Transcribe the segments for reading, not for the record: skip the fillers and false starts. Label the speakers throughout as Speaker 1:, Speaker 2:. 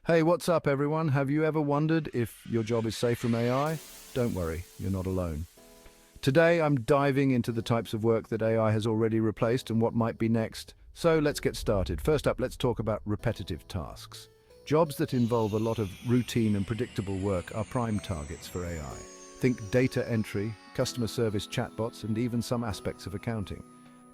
Speaker 1: Hey, what's up, everyone? Have you ever wondered if your job is safe from AI? Don't worry, you're not alone. Today, I'm diving into the types of work that AI has already replaced and what might be next. So let's get started. First up, let's talk about repetitive tasks. Jobs that involve a lot of routine and predictable work are prime targets for AI. Think data entry, customer service chatbots, and even some aspects of accounting.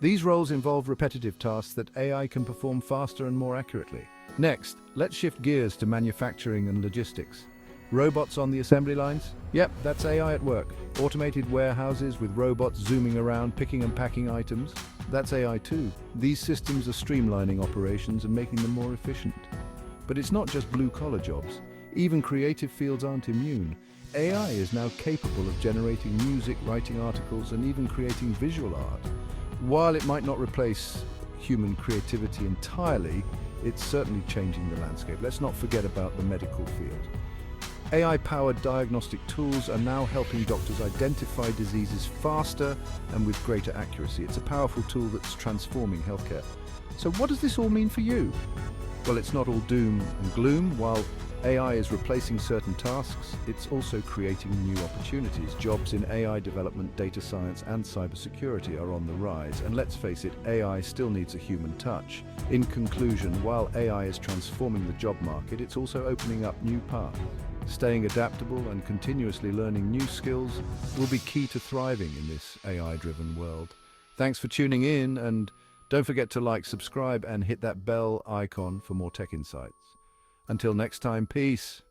Speaker 1: These roles involve repetitive tasks that AI can perform faster and more accurately. Next, let's shift gears to manufacturing and logistics. Robots on the assembly lines? Yep, that's AI at work. Automated warehouses with robots zooming around, picking and packing items? That's AI too. These systems are streamlining operations and making them more efficient. But it's not just blue-collar jobs. Even creative fields aren't immune. AI is now capable of generating music, writing articles, and even creating visual art. While it might not replace human creativity entirely, it's certainly changing the landscape. Let's not forget about the medical field. AI-powered diagnostic tools are now helping doctors identify diseases faster and with greater accuracy. It's a powerful tool that's transforming healthcare. So what does this all mean for you? Well, it's not all doom and gloom. While AI is replacing certain tasks, it's also creating new opportunities. Jobs in AI development, data science, and cybersecurity are on the rise. And let's face it, AI still needs a human touch. In conclusion, while AI is transforming the job market, it's also opening up new paths. Staying adaptable and continuously learning new skills will be key to thriving in this AI-driven world. Thanks for tuning in, and don't forget to like, subscribe, and hit that bell icon for more tech insights. Until next time, peace.